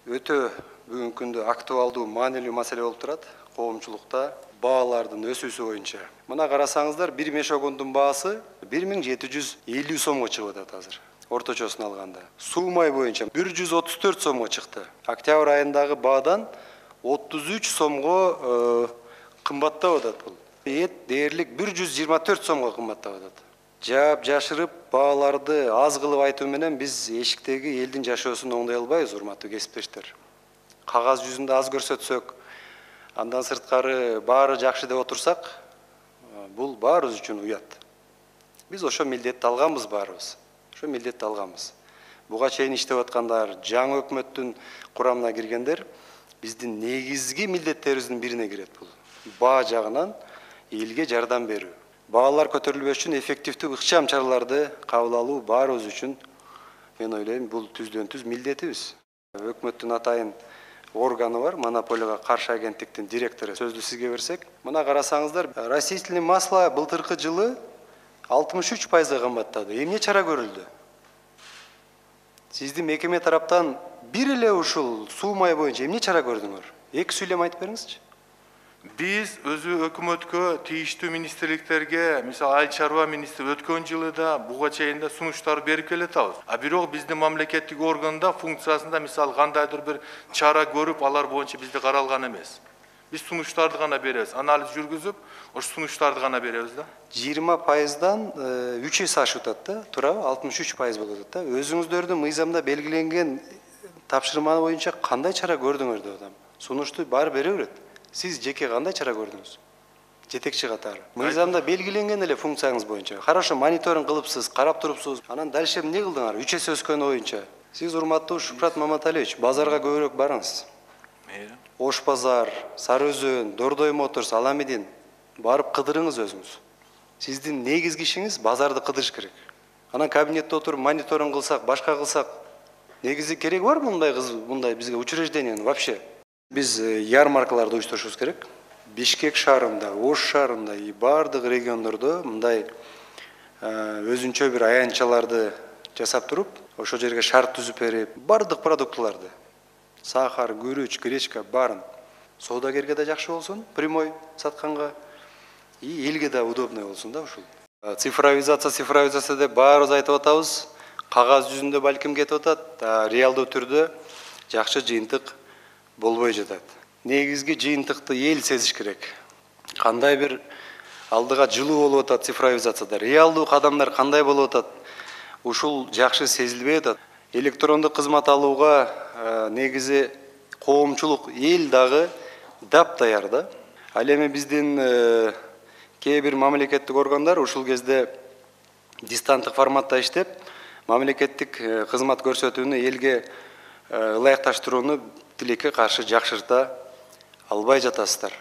Өтө бүгүнкү күндө актуалдуу, маанилүү маселе болуп турат коомчулукта баалардын өсүүсү боюнча. Мына карасаңыздар, бир мешогондун баасы 1750 сомго чыгып атат азыр. Орточосун алганда. Суу май боюнча 134 сомго чыкты. Октябрь айындагы баадан 33 сомго кымбаттап атат бул. Эт дээрлик 124 сомго кымбаттап атат. Жаап жашырып бааларды аз кылып айтуу менен биз эшиктеги элдин жашоосун оңдой албайбыз, урматтуу кесиптештер. Кагаз жүзүндө аз көрсөтсөк, андан сырткары баары жакшы деп отурсак, бул баарыбыз үчүн уят. Биз ошо милдетти алганбыз баарыбыз. Ошо милдетти алганбыз. Буга чейин иштеп аткандар, жаңы өкмөттүн курамына киргендер биздин негизги милдеттерибиздин бирине кирет бул. Баа жагынан элге жардам берүү. Баалар көтөрүлбөш үчүн эффективдүү ыкчам чараларды кабыл алуу баарыбыз үчүн, мен ойлойм, бул түздөн түз милдетибиз. Өкмөттүн атайын органы бар, монополияга каршы агенттиктин директору. Сөздү сизге берсек, мына карасаңыздар, растительный масло былтыркы жылы 63% кымбаттады. Эмне чара көрүлдү? Сиздин мекеме тараптан бир эле ушул суу май боюнча эмне чара көрдүңөр? Эки сүйлөм айтып бериңизчи. Биз өзү өкмөткө, тийиштүү министрликтерге, мисалы Айыл чарба министри өткөн жылы да буга чейин да сунуштар берип келатабыз. А бирок биздин мамлекеттик органда функциясында мисалы кандайдыр бир чара көрүп, алар боюнча бизде каралган эмес. Биз сунуштарды гана беребиз, анализ жүргүзүп, ошо сунуштарды гана беребиз да. 20%дан 3 эсе ашып атат да, туурабы? 63% болуп атат да. Өзүңүздөрдүн мыйзамда белгиленген тапшырма боюнча кандай чара көрдүңөр деп атам. Сунушту баары бере берет. Сиз жеке кандай чара көрдүңүз? Жетекчи катары. Мыйзамда белгиленген эле функцияңыз боюнча. Хорошо, мониторинг кылыпсыз, карап турупсуз. Анан дальше эмне кылдыңар? 3 эсе өскөнү боюнча. Сиз, урматтуу Шухрат Маматалиевич, базарга көбүрөөк барыңыз. Ош базар, Сары Өзөн, Дордой Моторс, Аламедин барып кыдырыңыз өзүңүз. Сиздин негизги ишиңиз базарды кыдырыш керек. Анан кабинетте отуруп мониторинг кылсак, башка кылсак, негизи кереги бар мындай бизге учреждениянын вообще? Биз ярмаркаларды уюштурушубуз керек. Бишкек шаарында, Ош шаарында и бардык региондордо мындай өзүнчө бир аянтчаларды жасап туруп, ошол жерге шарт түзүп берип, бардык продуктыларды, сахар, күрүч, гречка баарын соодагерге да жакшы болсун, прямой сатканга, и элге да удобный болсун да ушул. Цифровизация деп баарыбыз айтып атабыз. Кагаз жүзүндө балким кетип атат, реалдуу түрдө жакшы жыйынтык болбой жатат. Негизги жыйынтыкты эл сезиш керек. Кандай бир алдыга жылуу болуп атат цифровизацияда, реалдуу кадамдар кандай болуп атат, ушул жакшы сезилбей атат. Электрондук кызмат алууга негизи коомчулук, эл дагы даяр да. Ал эми биздин кээ бир мамлекеттик органдар ушул кезде дистанттык форматта иштеп, мамлекеттик кызмат көрсөтүүнү элге ылайыкташтырууну тилекке каршы жакшырта албай жатасыздар.